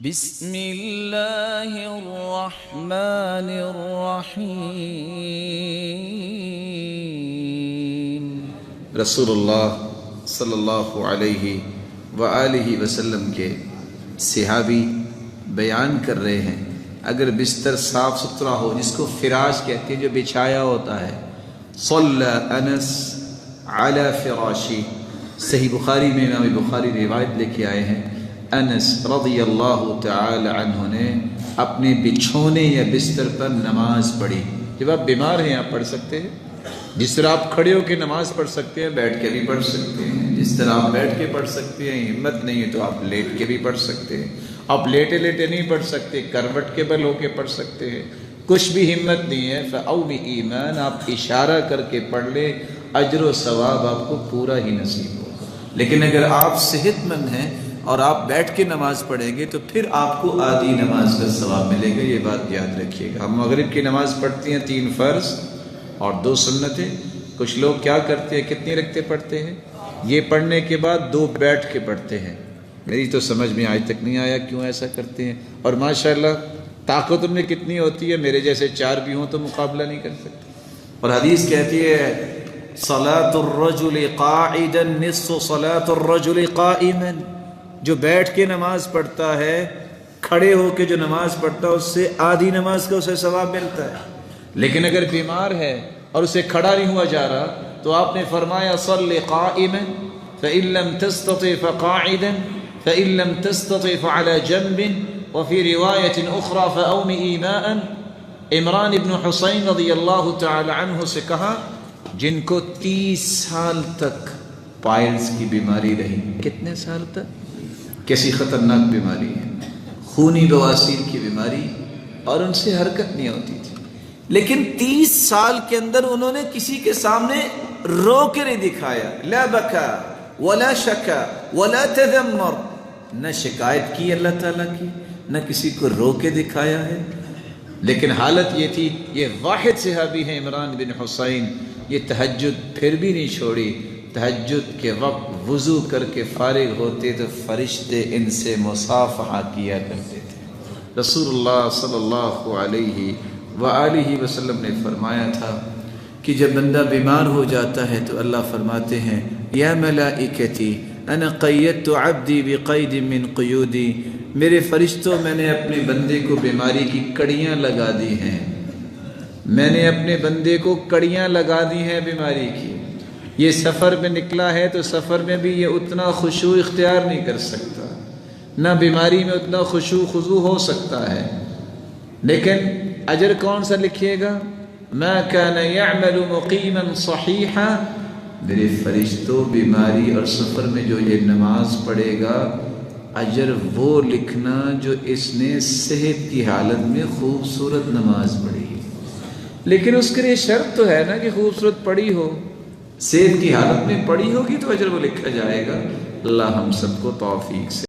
بسم اللہ الرحمن الرحیم۔ رسول اللہ صلی اللہ علیہ وآلہ وسلم کے صحابی بیان کر رہے ہیں، اگر بستر صاف ستھرا ہو، جس کو فراش کہتے ہیں، جو بچھایا ہوتا ہے، صلی انس علی فراشی، صحیح بخاری میں امام بخاری روایت لے کے آئے ہیں، انس رضی اللہ تعالی عنہ نے اپنے بچھونے یا بستر پر نماز پڑھی۔ جب آپ بیمار ہیں آپ پڑھ سکتے ہیں، جس طرح آپ کھڑے ہو کے نماز پڑھ سکتے ہیں، بیٹھ کے بھی پڑھ سکتے ہیں، جس طرح آپ بیٹھ کے پڑھ سکتے ہیں، ہمت نہیں ہے تو آپ لیٹ کے بھی پڑھ سکتے ہیں، آپ لیٹے لیٹے نہیں پڑھ سکتے، کروٹ کے بل ہو کے پڑھ سکتے ہیں، کچھ بھی ہمت نہیں ہے فَأَوْ بِإِيمَانَ، آپ اشارہ کر کے پڑھ لیں، اجر و ثواب آپ کو پورا ہی نصیب ہوگا۔ لیکن اگر آپ صحت مند ہیں اور آپ بیٹھ کے نماز پڑھیں گے تو پھر آپ کو آدھی نماز کا ثواب ملے گا، یہ بات یاد رکھیے گا۔ ہم مغرب کی نماز پڑھتے ہیں 3 فرض اور 2 سنتیں، کچھ لوگ کیا کرتے ہیں، کتنی رکعتیں پڑھتے ہیں، یہ پڑھنے کے بعد 2 بیٹھ کے پڑھتے ہیں۔ میری تو سمجھ میں آج تک نہیں آیا کیوں ایسا کرتے ہیں، اور ماشاءاللہ طاقت ان میں کتنی ہوتی ہے، میرے جیسے 4 بھی ہوں تو مقابلہ نہیں کر سکتے۔ اور حدیث کہتی ہے صلاۃ الرجل قاعدا نصف صلاۃ الرجل قائما، جو بیٹھ کے نماز پڑھتا ہے، کھڑے ہو کے جو نماز پڑھتا ہے، اس سے آدھی نماز کا اسے ثواب ملتا ہے۔ لیکن اگر بیمار ہے اور اسے کھڑا نہیں ہوا جا رہا تو آپ نے فرمایا صلی قائما فإن لم تستطع فقاعدا فإن لم تستطع فعلى جنب وفي روایت اخرى فأومئ ماء۔ عمران بن حسین رضی اللہ تعالی عنہ سے کہا جن کو 30 سال تک پائلز کی بیماری رہی، کتنے سال تک، کیسی خطرناک بیماری ہے، خونی بواسیر کی بیماری، اور ان سے حرکت نہیں ہوتی تھی، لیکن 30 سال کے اندر انہوں نے کسی کے سامنے رو کے نہیں دکھایا، لا بکا ولا شکا ولا تذمر، نہ شکایت کی اللہ تعالیٰ کی، نہ کسی کو رو کے دکھایا ہے۔ لیکن حالت یہ تھی، یہ واحد صحابی ہیں عمران بن حسین، یہ تہجد پھر بھی نہیں چھوڑی، تہجد کے وقت وضو کر کے فارغ ہوتے تو فرشتے ان سے مصافحہ کیا کرتے تھے۔ رسول اللہ صلی اللہ علیہ وآلہ وسلم نے فرمایا تھا کہ جب بندہ بیمار ہو جاتا ہے تو اللہ فرماتے ہیں یا ملائکتی انا قیدت عبدی بقید من قیودی، میرے فرشتوں میں نے اپنے بندے کو بیماری کی کڑیاں لگا دی ہیں، میں نے اپنے بندے کو کڑیاں لگا دی ہیں بیماری کی۔ یہ سفر میں نکلا ہے تو سفر میں بھی یہ اتنا خشوع اختیار نہیں کر سکتا، نہ بیماری میں اتنا خشوع خضوع ہو سکتا ہے، لیکن اجر کون سا لکھیے گا، ما کان یعمل مقیما صحیحا، میرے فرشتوں بیماری اور سفر میں جو یہ نماز پڑھے گا، اجر وہ لکھنا جو اس نے صحت کی حالت میں خوبصورت نماز پڑھی۔ لیکن اس کے لیے شرط تو ہے نا کہ خوبصورت پڑھی ہو، صحت کی حالت میں پڑھی ہوگی تو اجر وہ لکھا جائے گا۔ اللہ ہم سب کو توفیق سے